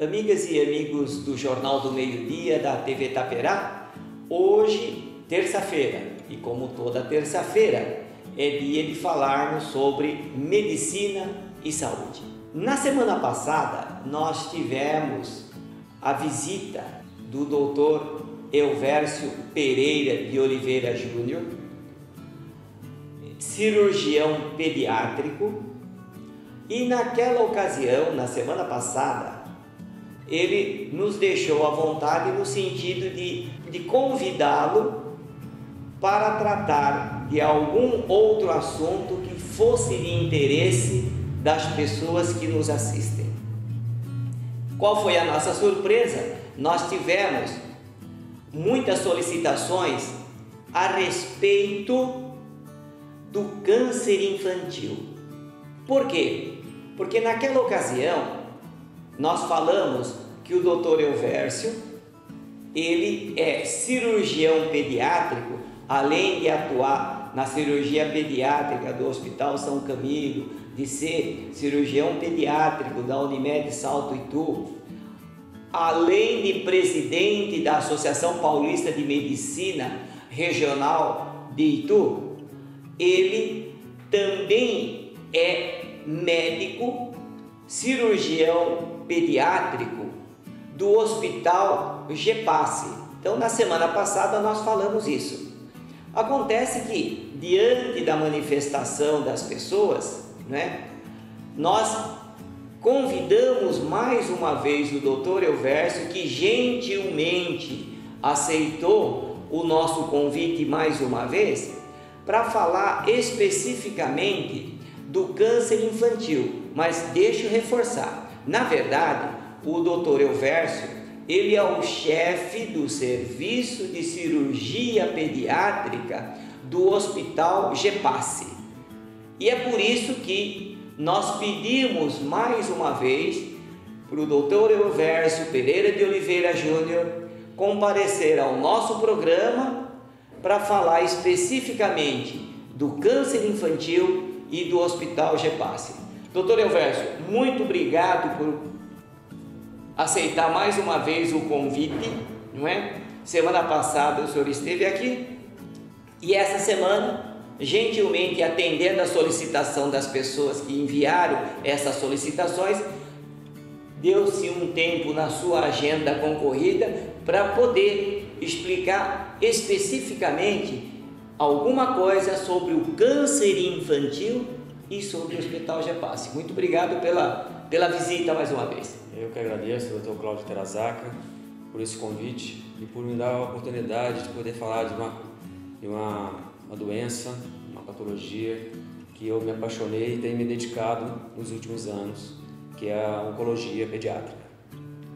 Amigas e amigos do Jornal do Meio-Dia da TV Taperá, hoje, terça-feira, e como toda terça-feira, é dia de falarmos sobre medicina e saúde. Na semana passada, nós tivemos a visita do Dr. Elvércio Pereira de Oliveira Júnior, cirurgião pediátrico, e naquela ocasião, na semana passada, ele nos deixou à vontade no sentido de convidá-lo para tratar de algum outro assunto que fosse de interesse das pessoas que nos assistem. Qual foi a nossa surpresa? Nós tivemos muitas solicitações a respeito do câncer infantil. Por quê? Porque naquela ocasião nós falamos que o Dr. Elvércio, ele é cirurgião pediátrico, além de atuar na cirurgia pediátrica do Hospital São Camilo, de ser cirurgião pediátrico da Unimed Salto Itu, além de presidente da Associação Paulista de Medicina Regional de Itu, ele também é médico cirurgião pediátrico do Hospital GEPASSE. Então, na semana passada nós falamos isso. Acontece que, diante da manifestação das pessoas, nós convidamos mais uma vez o Dr. Elvércio, que gentilmente aceitou o nosso convite mais uma vez, para falar especificamente do câncer infantil. Mas deixa eu reforçar, na verdade, o Dr. Elvércio, ele é o chefe do serviço de cirurgia pediátrica do Hospital GEPASSE. E é por isso que nós pedimos mais uma vez para o Dr. Elvércio Pereira de Oliveira Júnior comparecer ao nosso programa para falar especificamente do câncer infantil e do Hospital GEPASSE. Dr. Elvércio, muito obrigado por aceitar mais uma vez o convite, Semana passada o senhor esteve aqui e essa semana, gentilmente atendendo a solicitação das pessoas que enviaram essas solicitações, deu-se um tempo na sua agenda concorrida para poder explicar especificamente alguma coisa sobre o câncer infantil e sobre o Hospital GEPASSE. Muito obrigado pela visita mais uma vez. Eu que agradeço, Dr. Cláudio Terazaka, por esse convite e por me dar a oportunidade de poder falar de uma doença, uma patologia que eu me apaixonei e tenho me dedicado nos últimos anos, que é a oncologia pediátrica.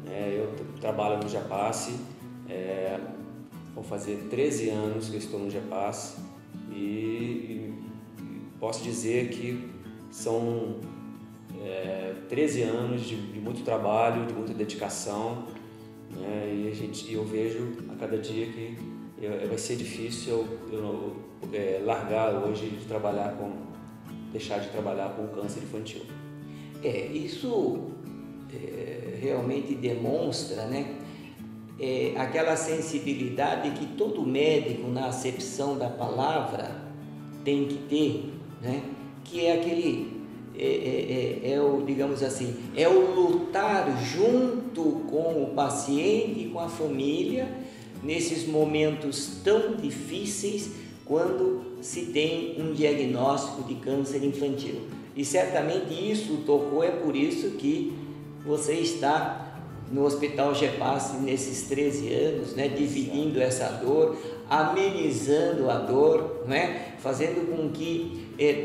Eu trabalho no GEPASSE, vou fazer 13 anos que eu estou no GEPASSE e posso dizer que são 13 anos de muito trabalho, de muita dedicação, e eu vejo a cada dia que vai ser difícil eu largar hoje de deixar de trabalhar com o câncer infantil. Isso realmente demonstra, aquela sensibilidade que todo médico, na acepção da palavra, tem que ter, que é aquele, digamos assim, é o lutar junto com o paciente e com a família nesses momentos tão difíceis quando se tem um diagnóstico de câncer infantil. E certamente isso tocou, é por isso que você está no Hospital GEPASSE nesses 13 anos, dividindo essa dor, amenizando a dor, fazendo com que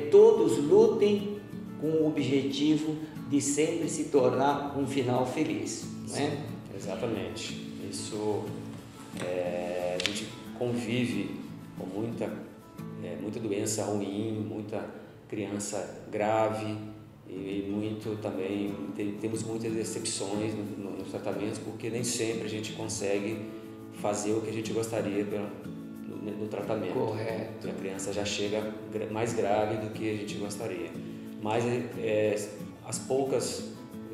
todos lutem com o objetivo de sempre se tornar um final feliz. Sim, exatamente. Isso, a gente convive com muita doença ruim, muita criança grave e temos muitas decepções nos tratamentos, porque nem sempre a gente consegue fazer o que a gente gostaria no tratamento. Correto. A criança já chega mais grave do que a gente gostaria. Mas as poucas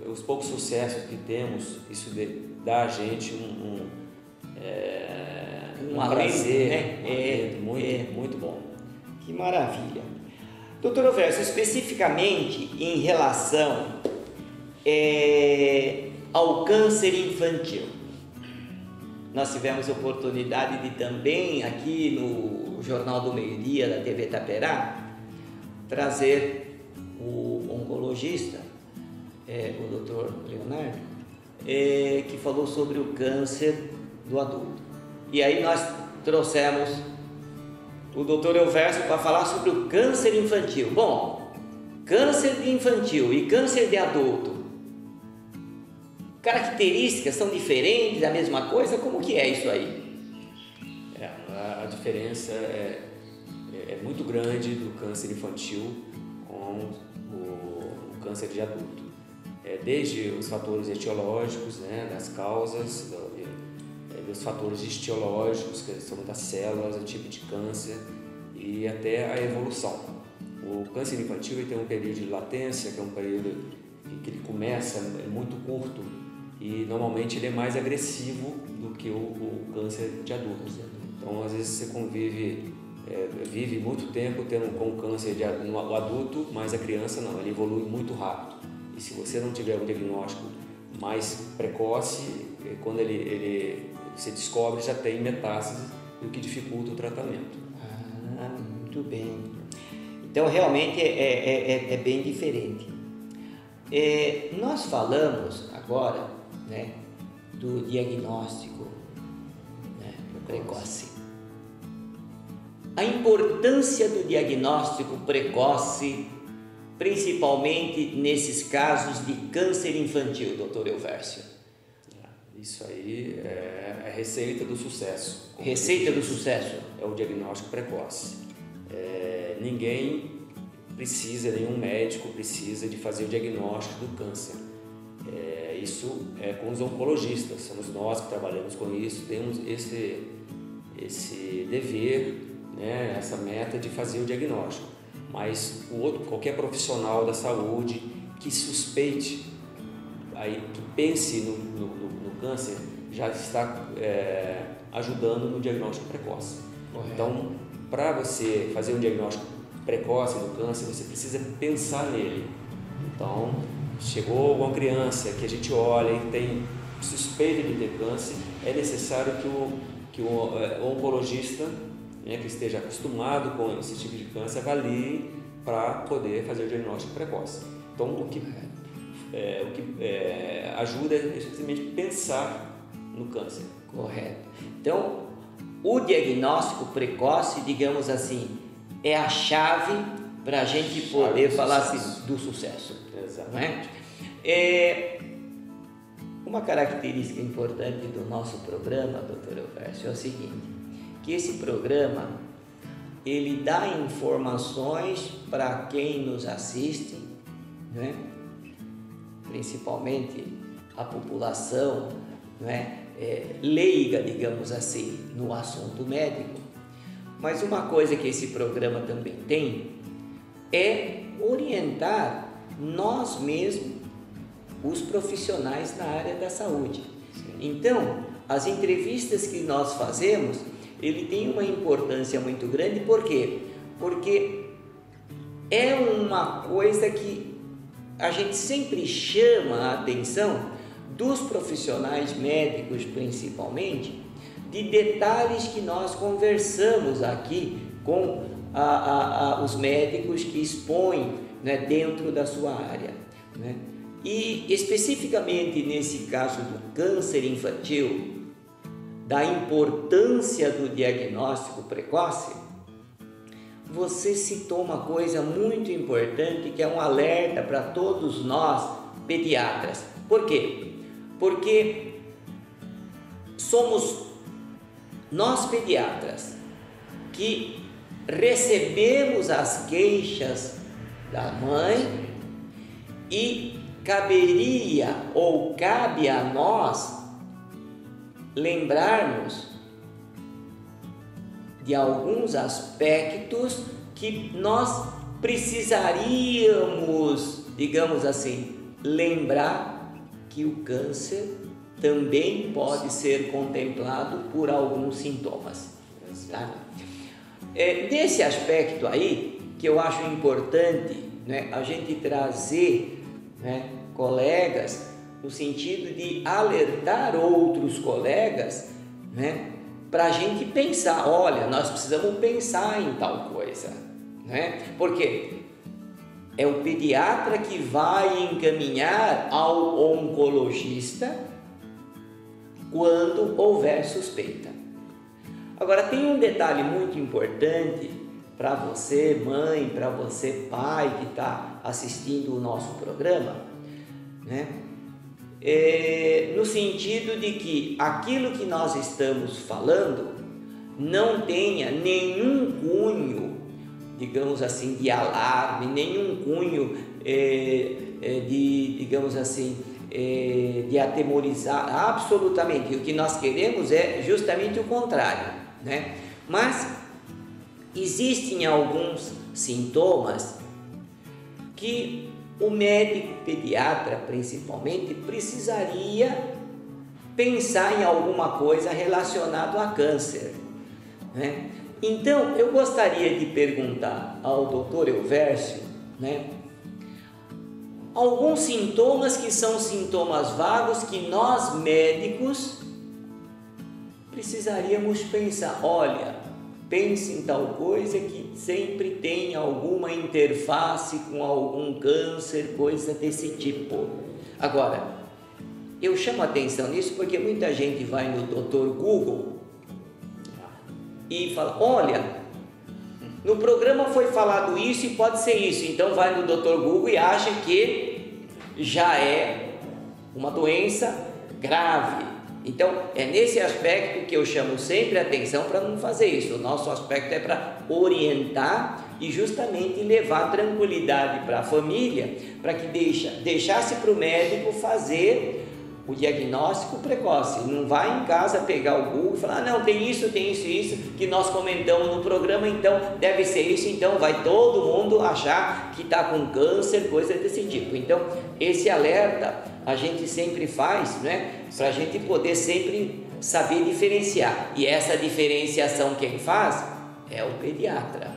os poucos sucessos que temos, isso dá a gente um prazer, né? Muito bom. Que maravilha. Doutor Ovércio, especificamente em relação ao câncer infantil, nós tivemos a oportunidade de também aqui no Jornal do Meio-Dia da TV Itaperá trazer o oncologista, o doutor Leonardo, que falou sobre o câncer do adulto. E aí nós trouxemos o doutor Ovércio para falar sobre o câncer infantil. Bom, câncer de infantil e câncer de adulto, características são diferentes, a mesma coisa? Como que é isso aí? A diferença é muito grande do câncer infantil com o câncer de adulto. Desde os fatores etiológicos, né, das causas, dos fatores histológicos, que são das células, o tipo de câncer e até a evolução. O câncer infantil tem um período de latência, que é um período que ele começa muito curto e normalmente ele é mais agressivo do que o câncer de adultos. Então, às vezes você vive muito tempo com câncer no adulto, mas a criança não, ele evolui muito rápido. E se você não tiver um diagnóstico mais precoce, quando você descobre, já tem metástase, o que dificulta o tratamento. Muito bem. Então, realmente é bem diferente. Nós falamos agora, né, do diagnóstico, né, precoce. A importância do diagnóstico precoce, principalmente nesses casos de câncer infantil, doutor Ovércio. Isso aí é a receita do sucesso. Receita do sucesso? É o diagnóstico precoce. Ninguém precisa, nenhum médico precisa de fazer o diagnóstico do câncer. Isso é com os oncologistas, somos nós que trabalhamos com isso, temos esse dever, né, essa meta de fazer o diagnóstico. Mas qualquer profissional da saúde que suspeite, que pense no câncer, já está ajudando no diagnóstico precoce. Correto. Então, para você fazer um diagnóstico precoce do câncer, você precisa pensar nele. Então, chegou uma criança que a gente olha e tem suspeita de ter câncer, é necessário que o oncologista, né, que esteja acostumado com esse tipo de câncer, avalie para poder fazer o diagnóstico precoce. Então, o que ajuda é simplesmente pensar no câncer. Correto. Então, o diagnóstico precoce, digamos assim, é a chave para a gente poder falar assim, do sucesso. Exatamente. Não é? Uma característica importante do nosso programa, doutor Ovércio, é o seguinte, que esse programa, ele dá informações para quem nos assiste, né? Principalmente a população, né? Leiga, digamos assim, no assunto médico. Mas uma coisa que esse programa também tem é orientar nós mesmos, os profissionais na área da saúde. Sim. Então, as entrevistas que nós fazemos, ele tem uma importância muito grande. Por quê? Porque é uma coisa que a gente sempre chama a atenção dos profissionais médicos, principalmente, de detalhes que nós conversamos aqui com os médicos que expõem, né, dentro da sua área, né? E especificamente nesse caso do câncer infantil, da importância do diagnóstico precoce, você citou uma coisa muito importante, que é um alerta para todos nós pediatras. Por quê? Porque somos nós pediatras que recebemos as queixas da mãe e caberia ou cabe a nós lembrarmos de alguns aspectos que nós precisaríamos, digamos assim, lembrar que o câncer também pode ser contemplado por alguns sintomas. Tá? Nesse aspecto aí, que eu acho importante, né, a gente trazer, né, colegas, no sentido de alertar outros colegas, né, para a gente pensar, olha, nós precisamos pensar em tal coisa, né? Porque é o pediatra que vai encaminhar ao oncologista quando houver suspeita. Agora, tem um detalhe muito importante para você, mãe, para você, pai, que está assistindo o nosso programa, né? No sentido de que aquilo que nós estamos falando não tenha nenhum cunho, digamos assim, de alarme, nenhum cunho digamos assim, de atemorizar, absolutamente. O que nós queremos é justamente o contrário, né? Mas existem alguns sintomas que o médico pediatra, principalmente, precisaria pensar em alguma coisa relacionada a câncer, né? Então, eu gostaria de perguntar ao Dr. Elvércio, né, alguns sintomas que são sintomas vagos que nós médicos precisaríamos pensar. Olha, pense em tal coisa que sempre tem alguma interface com algum câncer, coisa desse tipo. Agora, eu chamo a atenção nisso porque muita gente vai no Dr. Google e fala, olha, no programa foi falado isso e pode ser isso. Então vai no Dr. Google e acha que já é uma doença grave. Então, é nesse aspecto que eu chamo sempre a atenção para não fazer isso. O nosso aspecto é para orientar e justamente levar tranquilidade para a família, para que deixasse para o médico fazer o diagnóstico precoce. Não vai em casa pegar o Google e falar, não, tem isso, que nós comentamos no programa, então deve ser isso, então vai todo mundo achar que está com câncer, coisa desse tipo. Então, esse alerta a gente sempre faz, né, para a gente poder sempre saber diferenciar. E essa diferenciação quem faz é o pediatra,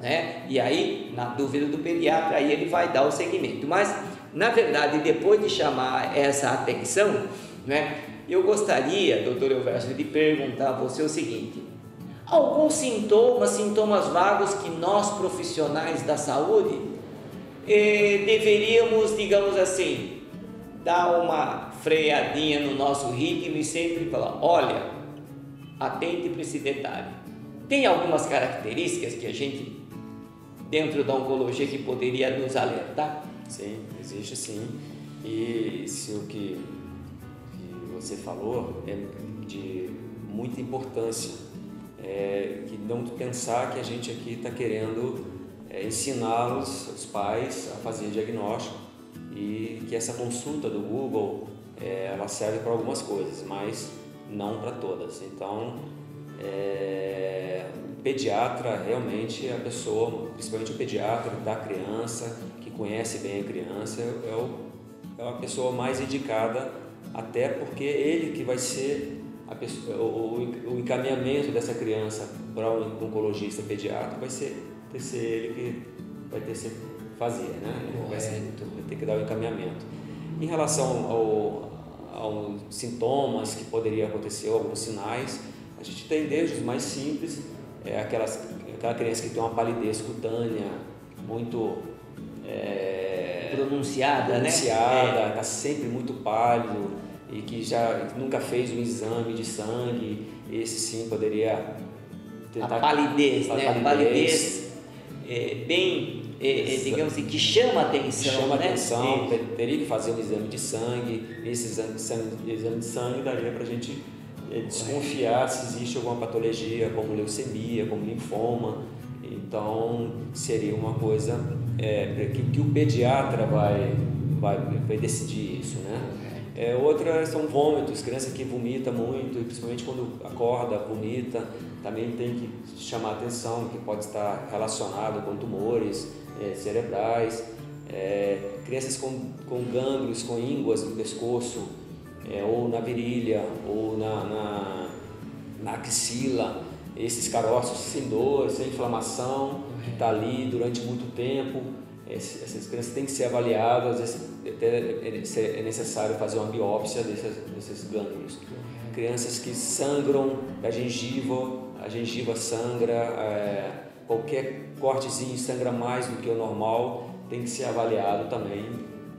né? E aí, na dúvida do pediatra, aí ele vai dar o segmento. Mas, na verdade, depois de chamar essa atenção, né, eu gostaria, doutor Elvércio, de perguntar a você o seguinte: alguns sintomas vagos que nós profissionais da saúde deveríamos, digamos assim, dar uma freadinha no nosso ritmo e sempre falar, olha, atente para esse detalhe. Tem algumas características que a gente, dentro da oncologia, que poderia nos alertar? Sim, existe sim. E isso que você falou é de muita importância. Que não pensar que a gente aqui está querendo ensiná-los, os pais, a fazer diagnóstico, e que essa consulta do Google ela serve para algumas coisas, mas não para todas. Então, o pediatra realmente é a pessoa, principalmente o pediatra da criança, que conhece bem a criança, é a pessoa mais indicada, até porque ele que vai ser o encaminhamento dessa criança para o oncologista pediatra vai ser ele que vai ter que fazer, né? Ele vai ter que dar o encaminhamento. Em relação aos sintomas que poderiam acontecer, alguns sinais, a gente tem desde os mais simples, aquela criança que tem uma palidez cutânea muito pronunciada, né? Está sempre muito pálido e que já nunca fez um exame de sangue, esse sim poderia tentar... A palidez, né? A palidez bem... digamos assim, que chama atenção, chama né? atenção, teria que fazer um exame de sangue. Esse exame de sangue daria para a gente desconfiar se existe alguma patologia como leucemia, como linfoma. Então seria uma coisa que o pediatra vai decidir isso, né? Outras são vômitos, criança que vomita muito, e principalmente quando acorda, vomita, também tem que chamar atenção, que pode estar relacionado com tumores cerebrais. crianças com gânglios, com ínguas no pescoço, ou na virilha, ou na axila, esses caroços sem dor, sem inflamação, que está ali durante muito tempo. Essas crianças têm que ser avaliadas, às vezes é necessário fazer uma biópsia desses gânglios. Crianças que sangram a gengiva sangra, qualquer cortezinho sangra mais do que o normal, tem que ser avaliado também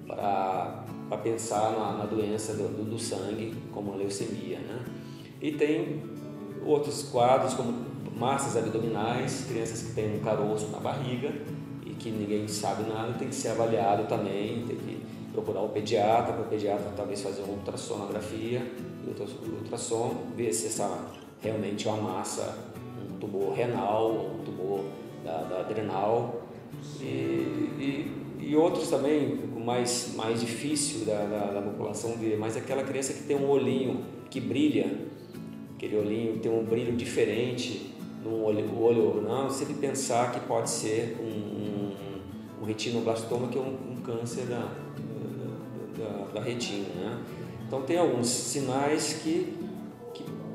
para pensar na doença do sangue, como a leucemia, né? E tem outros quadros, como massas abdominais, crianças que têm um caroço na barriga e que ninguém sabe nada, tem que ser avaliado também, tem que procurar o pediatra, para o pediatra talvez fazer uma ultrassonografia, ultrassom, ver se essa realmente é uma massa, um tumor renal, um tumor da adrenal, e outros também, o mais difícil da população ver, mas aquela criança que tem um olhinho que brilha, aquele olhinho tem um brilho diferente no olho, não, se ele pensar que pode ser um retinoblastoma, que é um câncer da retina, né? Então tem alguns sinais que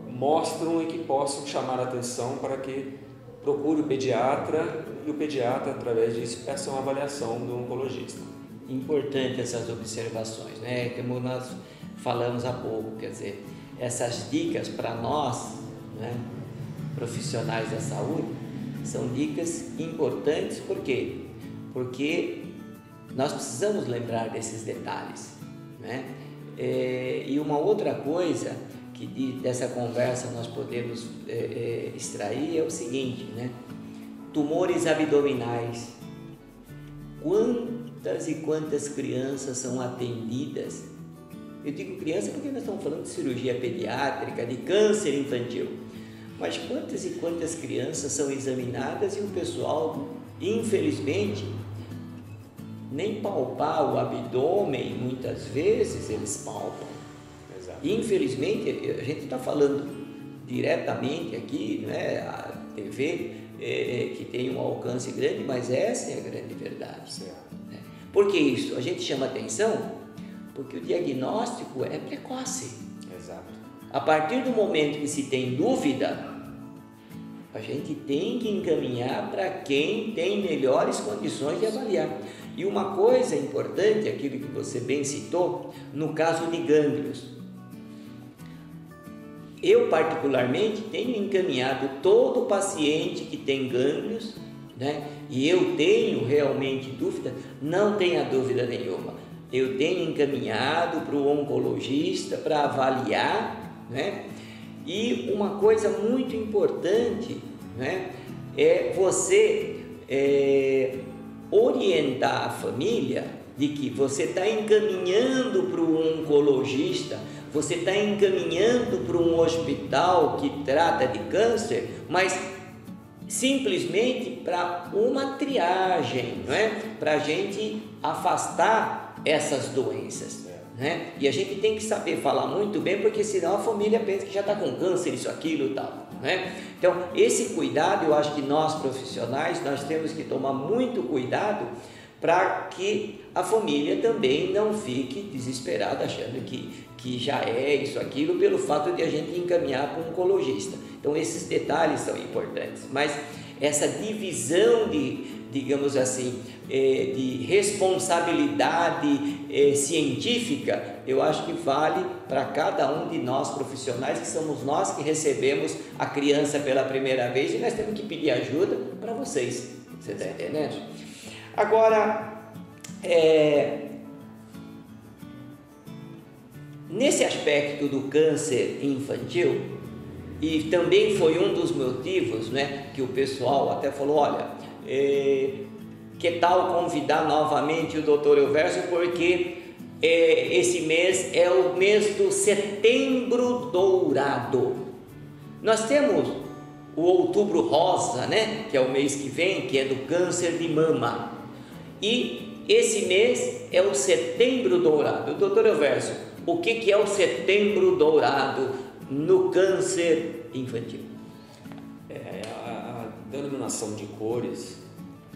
mostram e que possam chamar a atenção para que procure o pediatra, e o pediatra, através disso, peça uma avaliação do oncologista. Importante essas observações, né? Como nós falamos há pouco, quer dizer, essas dicas para nós, né, profissionais da saúde, são dicas importantes. Por quê? Porque nós precisamos lembrar desses detalhes, né? E uma outra coisa que dessa conversa nós podemos extrair é o seguinte, né? Tumores abdominais. Quantas e quantas crianças são atendidas? Eu digo criança porque nós estamos falando de cirurgia pediátrica, de câncer infantil. Mas quantas e quantas crianças são examinadas e o pessoal, infelizmente, nem palpar o abdômen, muitas vezes eles palpam. Exato. Infelizmente, a gente está falando diretamente aqui, né, a TV que tem um alcance grande, mas essa é a grande verdade. Né? Por que isso? A gente chama atenção porque o diagnóstico é precoce. Exato. A partir do momento que se tem dúvida, a gente tem que encaminhar para quem tem melhores condições de avaliar. E uma coisa importante, aquilo que você bem citou, no caso de gânglios. Eu, particularmente, tenho encaminhado todo paciente que tem gânglios, né? E eu tenho realmente dúvida, não tenha dúvida nenhuma. Eu tenho encaminhado para o oncologista para avaliar, né? E uma coisa muito importante, né, é você orientar a família de que você está encaminhando para o oncologista, você está encaminhando para um hospital que trata de câncer, mas simplesmente para uma triagem, não é? Para a gente afastar essas doenças. Né? E a gente tem que saber falar muito bem, porque senão a família pensa que já está com câncer, isso, aquilo e tal, né? Então, esse cuidado, eu acho que nós profissionais, nós temos que tomar muito cuidado para que a família também não fique desesperada achando que já é isso, aquilo, pelo fato de a gente encaminhar para um oncologista. Então, esses detalhes são importantes, mas essa divisão digamos assim, de responsabilidade científica, eu acho que vale para cada um de nós profissionais, que somos nós que recebemos a criança pela primeira vez, e nós temos que pedir ajuda para vocês. Você está entendendo? Agora, nesse aspecto do câncer infantil, e também foi um dos motivos, né, que o pessoal até falou, olha, que tal convidar novamente o Dr. Elvésio, porque esse mês é o mês do Setembro Dourado. Nós temos o Outubro Rosa, né, que é o mês que vem, que é do câncer de mama, e esse mês é o Setembro Dourado. Dr. Elvésio, o que é o Setembro Dourado no câncer infantil? A denominação de cores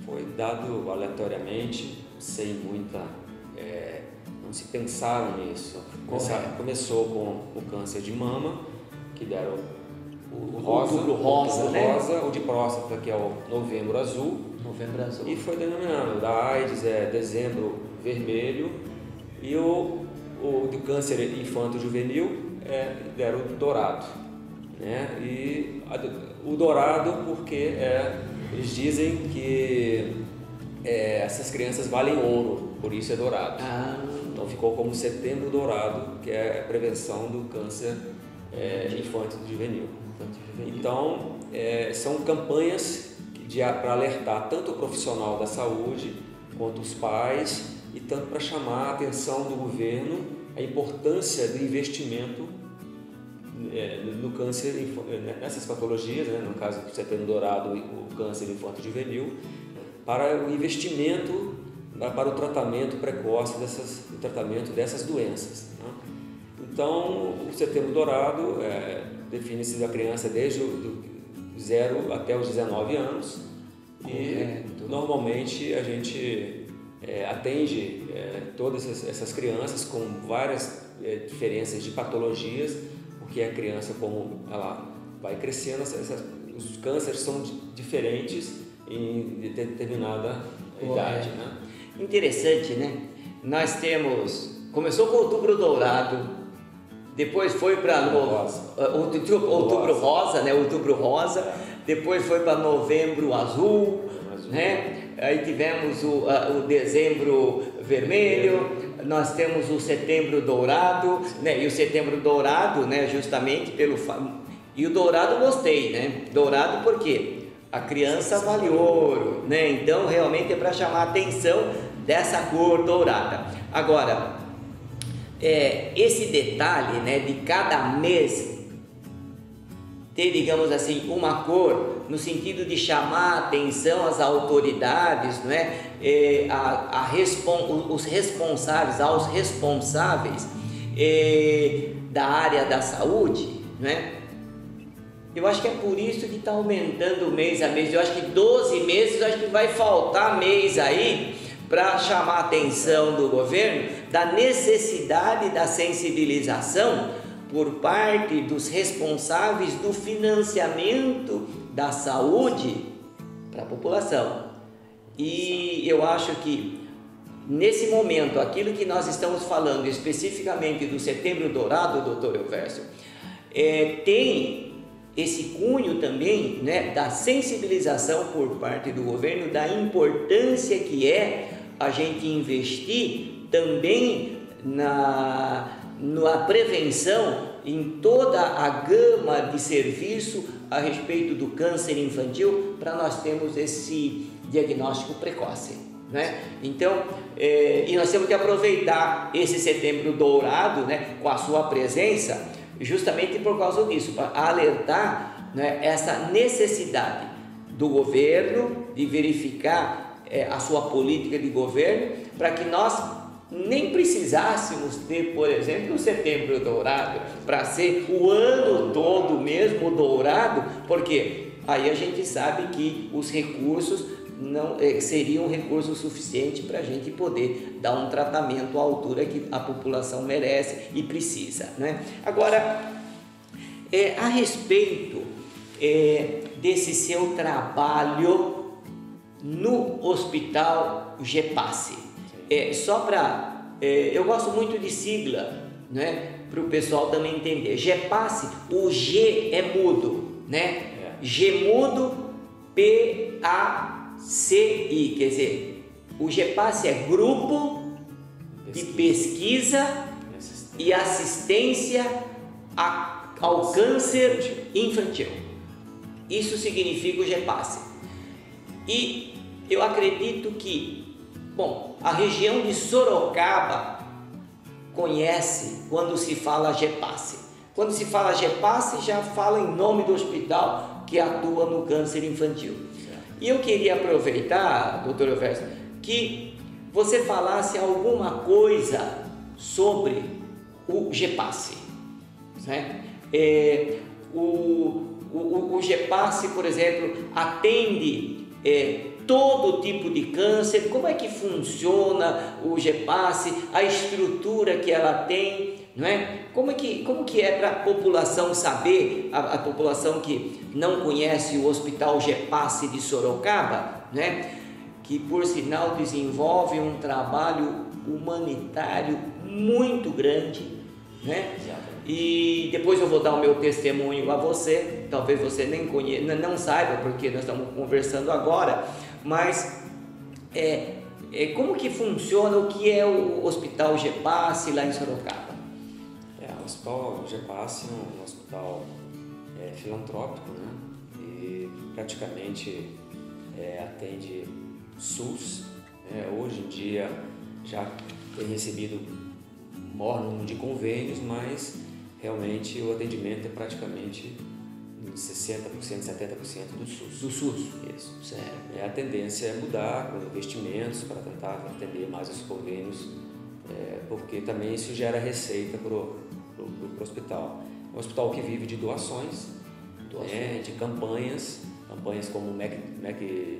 foi dado aleatoriamente sem muita... não se pensaram nisso. Começou com o câncer de mama, que deram o Outubro rosa, né? O de próstata, que é o Novembro Azul. Novembro Azul. E foi denominando. Da AIDS é Dezembro Vermelho. E o do câncer infanto-juvenil deram o dourado, né? E o dourado porque eles dizem que essas crianças valem ouro, por isso é dourado. Então ficou como Setembro Dourado, que é a prevenção do câncer infanto-juvenil. Então são campanhas para alertar tanto o profissional da saúde quanto os pais, e tanto para chamar a atenção do governo a importância do investimento no câncer, nessas patologias, né? No caso do Setembro Dourado, o câncer infanto-juvenil, para o investimento para o tratamento precoce dessas doenças, né? Então, o Setembro Dourado define-se da criança desde o 0 até os 19 anos, e normalmente a gente atende todas essas crianças com várias diferenças de patologias, porque a criança, como ela vai crescendo, os cânceres são diferentes em determinada idade, né? Interessante, né? Começou com Outubro Dourado, depois foi para Outubro Rosa, né? Outubro Rosa, depois foi para Novembro Azul, né? Aí tivemos o Dezembro Vermelho, nós temos o Setembro Dourado, né? E o Setembro Dourado, né? Justamente e o dourado gostei, né? Dourado por quê? A criança vale ouro, né? Então realmente é para chamar a atenção dessa cor dourada. Agora, esse detalhe, né, de cada mês ter, digamos assim, uma cor, no sentido de chamar a atenção às autoridades, não é? Aos responsáveis da área da saúde, não é? Eu acho que é por isso que está aumentando mês a mês. Eu acho que 12 meses, eu acho que vai faltar mês aí para chamar a atenção do governo da necessidade da sensibilização por parte dos responsáveis do financiamento da saúde para a população. E eu acho que nesse momento, aquilo que nós estamos falando especificamente do Setembro Dourado, doutor Elvésio, tem esse cunho também, né, da sensibilização por parte do governo, da importância que a gente investir também na prevenção em toda a gama de serviço a respeito do câncer infantil, para nós termos esse diagnóstico precoce, né? Então, e nós temos que aproveitar esse Setembro Dourado, né, com a sua presença, justamente por causa disso, para alertar, né, essa necessidade do governo de verificar a sua política de governo, para que nós nem precisássemos ter, por exemplo, o Setembro Dourado, para ser o ano todo mesmo dourado, porque aí a gente sabe que os recursos não seriam recursos suficientes para a gente poder dar um tratamento à altura que a população merece e precisa, né? Agora, a respeito desse seu trabalho no Hospital GEPASSE, só para... eu gosto muito de sigla, né? Para o pessoal também entender. GEPASSE, o G é mudo, né? G mudo, PACI, quer dizer, o GEPASSE é Grupo de Pesquisa e Assistência ao Câncer Infantil. Isso significa o GEPASSE. E eu acredito que, bom, a região de Sorocaba conhece quando se fala GEPASSE. Quando se fala GEPASSE, já fala em nome do hospital que atua no câncer infantil. E eu queria aproveitar, doutor Elvésio, que você falasse alguma coisa sobre o GEPASSE, né? O GEPASSE, por exemplo, atende todo tipo de câncer? Como é que funciona o GEPASSE, a estrutura que ela tem, não é? Como que é para a população saber, a população que não conhece o Hospital GEPASSE de Sorocaba, né? Que por sinal desenvolve um trabalho humanitário muito grande, né? E depois eu vou dar o meu testemunho a você, talvez você nem conheça, não saiba, porque nós estamos conversando agora, mas como que funciona, o que é o Hospital GEPASSE lá em Sorocaba? O Hospital GEPASSE é um hospital filantrópico, né? E praticamente atende SUS, né? Hoje em dia já tem recebido maior número de convênios, mas realmente o atendimento é praticamente 60%, 70% do SUS. Do SUS? Isso. Certo. A tendência é mudar com investimentos para tentar atender mais os convênios, porque também isso gera receita para o hospital. É um hospital que vive de doações. De campanhas como Mac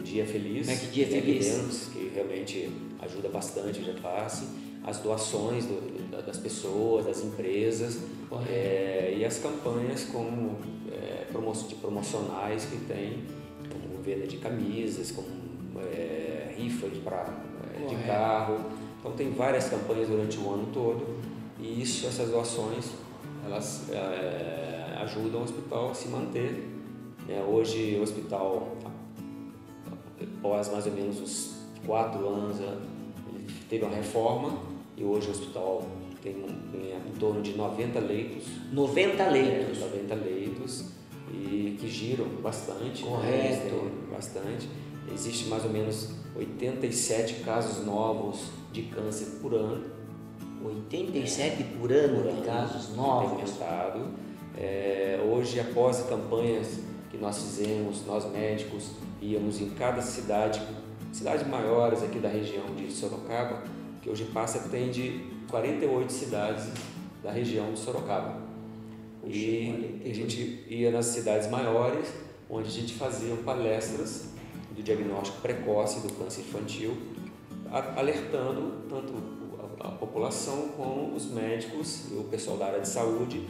Dia Feliz, que realmente ajuda bastante o GEPASSE, as doações das pessoas, das empresas, e as campanhas como promocionais que tem, como venda de camisas, como rifa de carro. Então tem várias campanhas durante o ano todo, e essas doações elas ajudam o hospital a se manter. Hoje o hospital, após mais ou menos uns 4 anos, ele teve uma reforma e hoje o hospital tem em torno de 90 leitos. 90 leitos? 90 leitos, e que giram bastante. Correto. Bastante. Existe mais ou menos 87 casos novos de câncer por ano. 87 por ano de casos novos? Hoje, após campanhas que nós fizemos, nós médicos íamos em cada cidades maiores aqui da região de Sorocaba, que hoje atende 48 cidades da região de Sorocaba. E a gente ia nas cidades maiores, onde a gente fazia palestras do diagnóstico precoce do câncer infantil, alertando tanto a população como os médicos e o pessoal da área de saúde,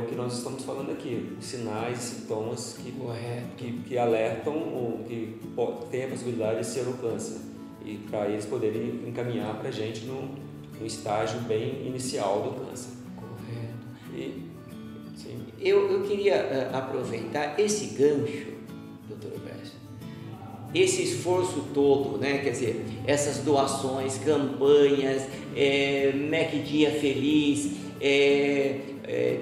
o que nós estamos falando aqui, os sinais e sintomas que alertam ou que tem a possibilidade de ser o câncer, e para eles poderem encaminhar para a gente no estágio bem inicial do câncer. Correto. Eu queria aproveitar esse gancho, doutor Roberto, esse esforço todo, né? Quer dizer, essas doações, campanhas, Mac Dia Feliz,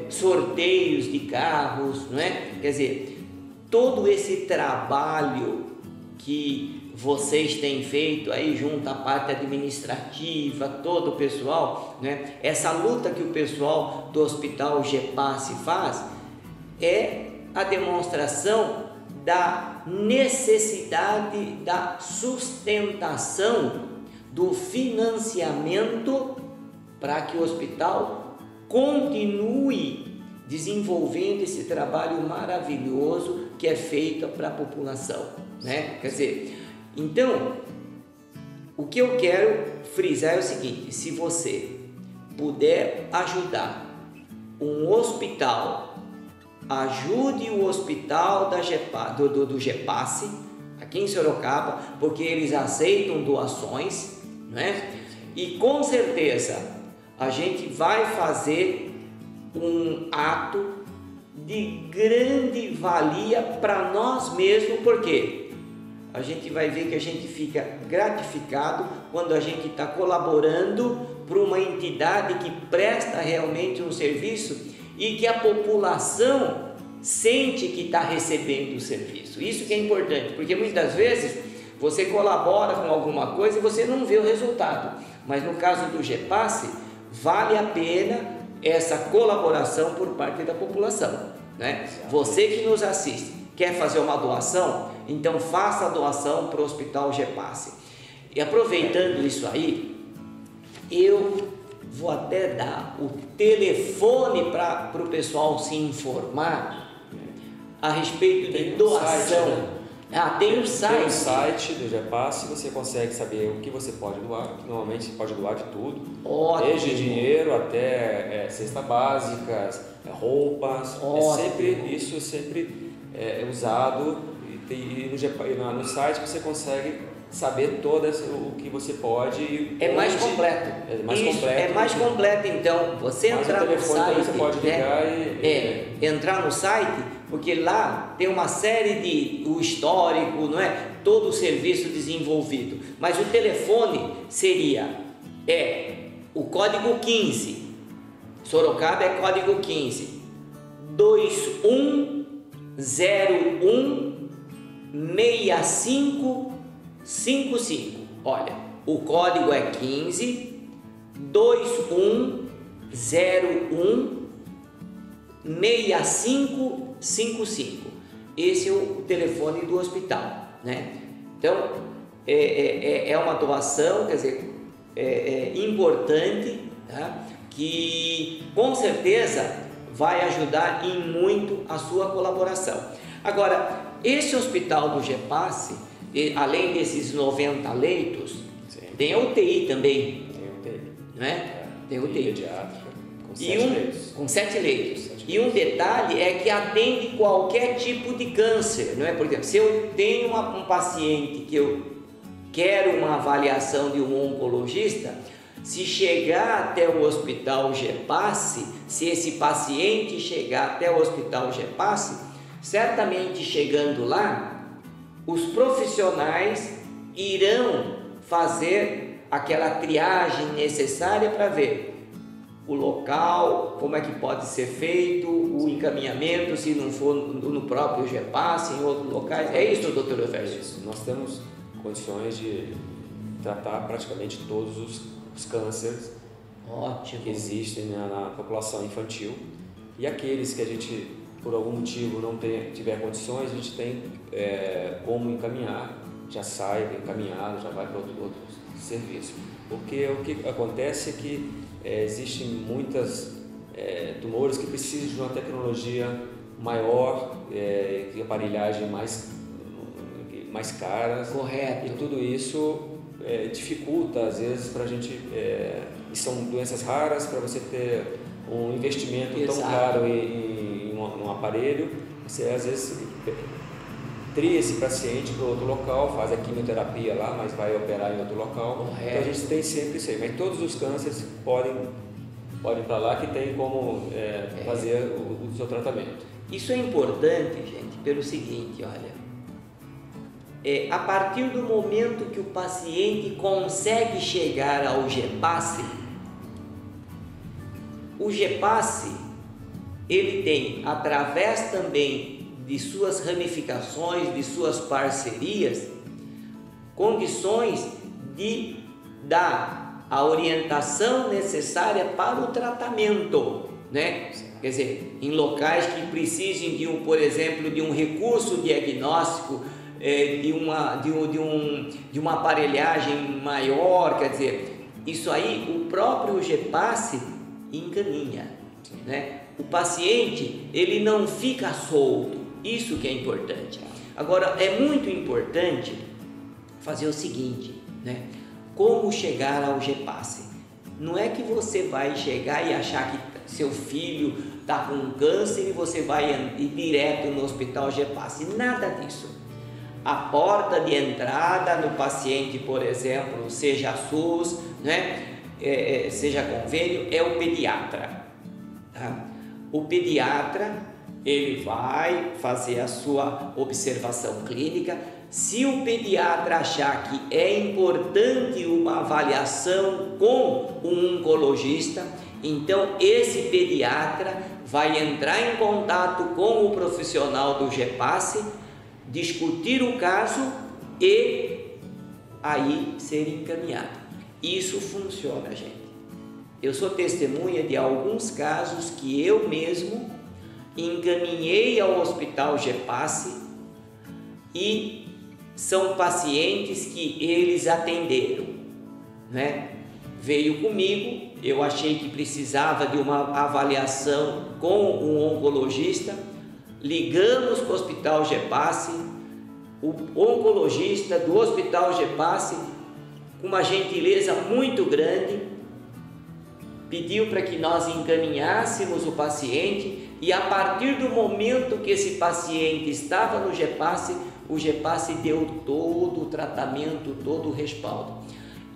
sorteios de carros, não é? Quer dizer, todo esse trabalho que vocês têm feito aí junto à parte administrativa, todo o pessoal, né? Essa luta que o pessoal do Hospital GEPASSE faz é a demonstração da necessidade da sustentação do financiamento para que o hospital continue desenvolvendo esse trabalho maravilhoso que é feito para a população, né? Quer dizer, então, o que eu quero frisar é o seguinte: se você puder ajudar um hospital, ajude o hospital do GEPASSE aqui em Sorocaba, porque eles aceitam doações, né? E com certeza a gente vai fazer um ato de grande valia para nós mesmos, porque a gente vai ver que a gente fica gratificado quando a gente está colaborando para uma entidade que presta realmente um serviço e que a população sente que está recebendo o serviço. Isso que é importante, porque muitas vezes você colabora com alguma coisa e você não vê o resultado, mas no caso do GEPASSE vale a pena essa colaboração por parte da população, né? Você que nos assiste, quer fazer uma doação? Então faça a doação para o Hospital GEPASSE. E aproveitando isso aí, eu vou até dar o telefone para o pessoal se informar a respeito de doação. Ah, tem um site. Tem um site do GEPASSE, você consegue saber o que você pode doar, que normalmente você pode doar de tudo. Ótimo. Desde dinheiro até cesta básica, roupas. Isso sempre é usado e no site você consegue saber todas o que você pode. É mais completo. É mais isso, completo. É mais completo, então. Você entrar no site. Você pode ligar entrar no site, porque lá tem uma série de o histórico, não é? Todo o serviço desenvolvido. Mas o telefone seria o código 15. Sorocaba é código 15. 2101 6555. Olha, o código é 15 2101 6555. Esse é o telefone do hospital, né? Então é uma doação, quer dizer, importante, tá? Que com certeza vai ajudar em muito a sua colaboração. Agora, esse hospital do GEPASSE, além desses 90 leitos, sim, tem a UTI também. Tem UTI. Não é? Tem UTI. Pediátrica, com 7 leitos. Com 7 leitos. E um detalhe é que atende qualquer tipo de câncer, não é? Por exemplo, se eu tenho um paciente que eu quero uma avaliação de um oncologista, se chegar até o hospital GEPASSE, se esse paciente chegar até o hospital GEPASSE, certamente chegando lá, os profissionais irão fazer aquela triagem necessária para ver o local, como é que pode ser feito, o encaminhamento, se não for no próprio GEPASSE, em outros locais. É isso, doutor Eufésio? Isso. Nós temos condições de tratar praticamente todos os cânceres que existem na população infantil, e aqueles que a gente, por algum motivo, não tiver condições, a gente tem como encaminhar, já sai encaminhado, já vai para outros serviços. Porque o que acontece é que existem muitos tumores que precisam de uma tecnologia maior, de aparelhagem mais caras. Correto. E tudo isso dificulta, às vezes, para a gente... são doenças raras, para você ter um investimento tão caro em um aparelho, você, às vezes, tria esse paciente para outro local, faz a quimioterapia lá, mas vai operar em outro local. Correto. Então a gente tem sempre isso aí, mas todos os cânceres podem ir para lá, que tem como fazer o seu tratamento. Isso é importante, gente, pelo seguinte, olha, a partir do momento que o paciente consegue chegar ao GEPASSE, o GEPASSE, ele tem, através também de suas ramificações, de suas parcerias, condições de dar a orientação necessária para o tratamento, né? Quer dizer, em locais que precisem por exemplo, de um recurso diagnóstico, de uma aparelhagem maior, quer dizer, isso aí o próprio GEPASSE encaminha, né? O paciente, ele não fica solto, isso que é importante. Agora, é muito importante fazer o seguinte, né? Como chegar ao GEPASSE? Não é que você vai chegar e achar que seu filho está com câncer e você vai ir direto no hospital GEPASSE, nada disso. A porta de entrada no paciente, por exemplo, seja SUS, né? Seja convênio, é o pediatra, tá? O pediatra, ele vai fazer a sua observação clínica. Se o pediatra achar que é importante uma avaliação com um oncologista, então esse pediatra vai entrar em contato com o profissional do GEPASSE, discutir o caso e aí ser encaminhado. Isso funciona, gente. Eu sou testemunha de alguns casos que eu mesmo encaminhei ao hospital GEPASSE e são pacientes que eles atenderam, né? Veio comigo, eu achei que precisava de uma avaliação com um oncologista, ligamos para o hospital GEPASSE, o oncologista do Hospital Gepasse, com uma gentileza muito grande, pediu para que nós encaminhássemos o paciente, e a partir do momento que esse paciente estava no Gepasse, o Gepasse deu todo o tratamento, todo o respaldo.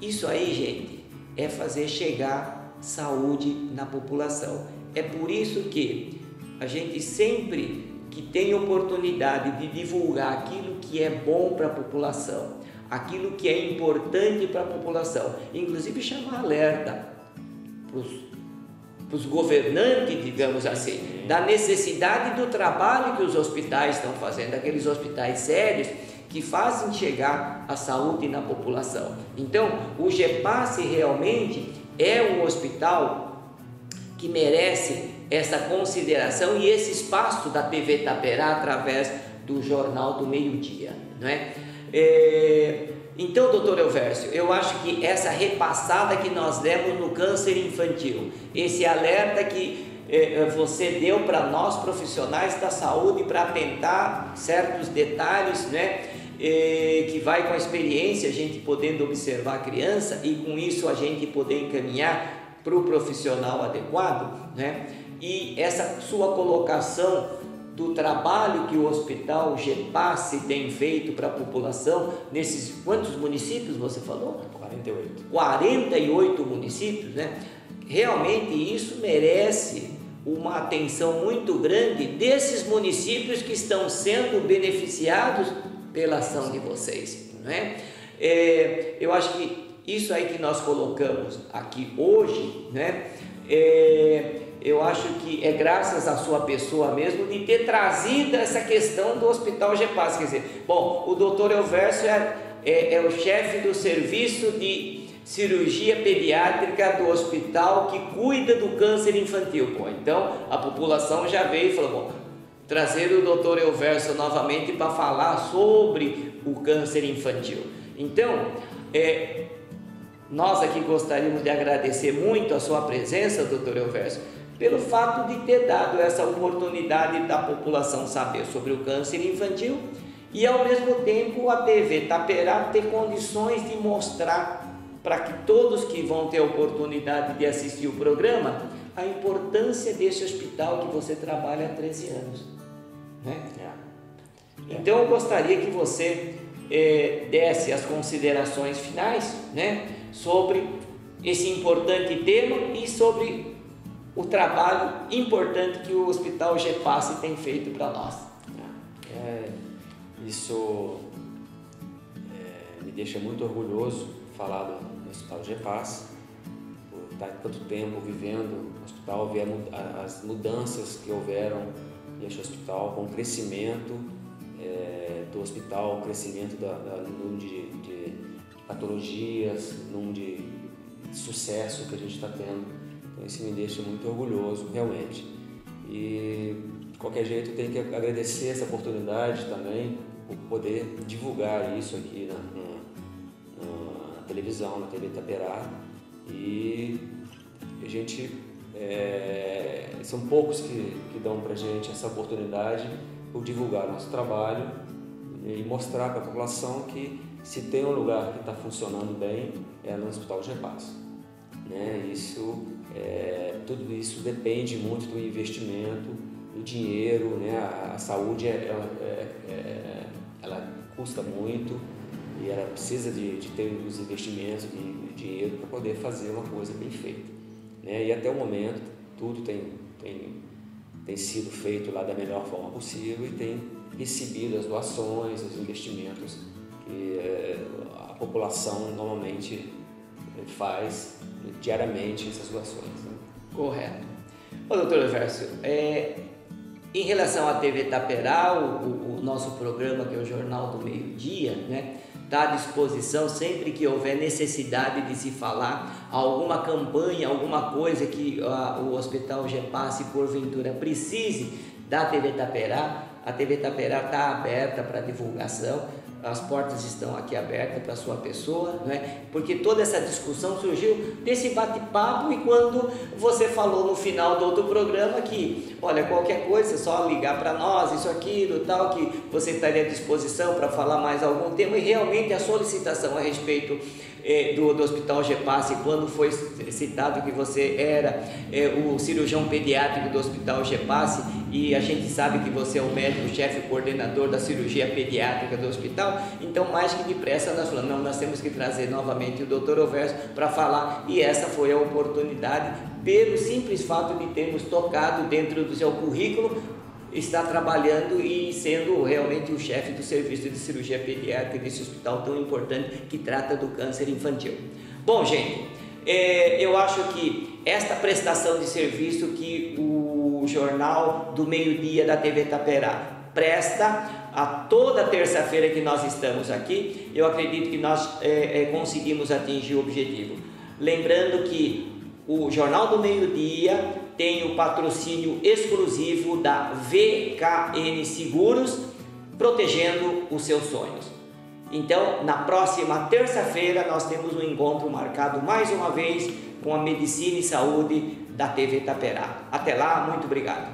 Isso aí, gente, é fazer chegar saúde na população. É por isso que a gente sempre que tem oportunidade de divulgar aquilo que é bom para a população, aquilo que é importante para a população, inclusive chamar alerta para os governantes, digamos assim, da necessidade do trabalho que os hospitais estão fazendo, aqueles hospitais sérios que fazem chegar a saúde na população. Então, o Gepasse realmente é um hospital que merece essa consideração e esse espaço da TV Itaperá através do Jornal do Meio-Dia, não é? Então, doutor Elvércio, eu acho que essa repassada que nós demos no câncer infantil, esse alerta que você deu para nós profissionais da saúde para atentar certos detalhes, né? Que vai com a experiência, a gente podendo observar a criança e com isso a gente poder encaminhar para o profissional adequado, né? E essa sua colocação do trabalho que o Hospital Gepasse tem feito para a população, nesses quantos municípios você falou? 48. 48 municípios, né? Realmente isso merece uma atenção muito grande desses municípios que estão sendo beneficiados pela ação de vocês, não é? Eu acho que isso aí que nós colocamos aqui hoje, né? Eu acho que é graças à sua pessoa mesmo de ter trazido essa questão do Hospital Gepasse. Quer dizer, bom, o doutor Elvércio é o chefe do serviço de cirurgia pediátrica do hospital que cuida do câncer infantil. Bom, então a população já veio e falou, bom, trazer o doutor Elvércio novamente para falar sobre o câncer infantil. Então, nós aqui gostaríamos de agradecer muito a sua presença, doutor Elvércio, pelo fato de ter dado essa oportunidade da população saber sobre o câncer infantil e ao mesmo tempo a TV Itaperá ter condições de mostrar para que todos que vão ter a oportunidade de assistir o programa a importância desse hospital que você trabalha há 13 anos, né? Então eu gostaria que você desse as considerações finais, né, sobre esse importante tema e sobre o trabalho importante que o Hospital Gepasse tem feito para nós. Isso me deixa muito orgulhoso falar do Hospital Gepasse, por estar tanto tempo vivendo no hospital, ver as mudanças que houveram neste hospital, com o crescimento do hospital, o crescimento do número de patologias, número de sucesso que a gente está tendo. Então isso me deixa muito orgulhoso, realmente. E de qualquer jeito tenho que agradecer essa oportunidade também, por poder divulgar isso aqui na televisão, na TV Itaperá. E a gente, são poucos que dão pra gente essa oportunidade por divulgar nosso trabalho e mostrar para a população que se tem um lugar que está funcionando bem é no Hospital Gepasse, né? Tudo isso depende muito do investimento, do dinheiro, né? A saúde ela custa muito e ela precisa de ter os investimentos de dinheiro para poder fazer uma coisa bem feita, né? E até o momento tudo tem sido feito lá da melhor forma possível e tem recebido as doações, os investimentos que a população normalmente faz diariamente, essas doações, né? Correto. Ô, doutor Elvércio, em relação à TV Itaperá, o nosso programa, que é o Jornal do Meio-Dia, né, está à disposição sempre que houver necessidade de se falar alguma campanha, alguma coisa que o Hospital Gepasse, porventura, precise da TV Itaperá. A TV Itaperá está aberta para divulgação. as portas estão aqui abertas para a sua pessoa, não é? Porque toda essa discussão surgiu desse bate-papo, e quando você falou no final do outro programa que, olha, qualquer coisa, só ligar para nós, isso, aquilo, tal, que você estaria à disposição para falar mais algum tema, e realmente a solicitação a respeito do Hospital Gepasse, quando foi citado que você era o cirurgião pediátrico do Hospital Gepasse, e a gente sabe que você é o médico-chefe coordenador da cirurgia pediátrica do hospital, então mais que depressa nós falamos, não, nós temos que trazer novamente o Dr. Overso para falar, e essa foi a oportunidade, pelo simples fato de termos tocado dentro do seu currículo, está trabalhando e sendo realmente o chefe do serviço de cirurgia pediátrica desse hospital tão importante que trata do câncer infantil. Bom, gente, eu acho que esta prestação de serviço que o Jornal do Meio-Dia da TV Itaperá presta a toda terça-feira que nós estamos aqui, eu acredito que nós conseguimos atingir o objetivo. Lembrando que o Jornal do Meio-Dia tem o patrocínio exclusivo da VKN Seguros, protegendo os seus sonhos. Então, na próxima terça-feira, nós temos um encontro marcado mais uma vez com a Medicina e Saúde da TV Itaperá. Até lá, muito obrigado.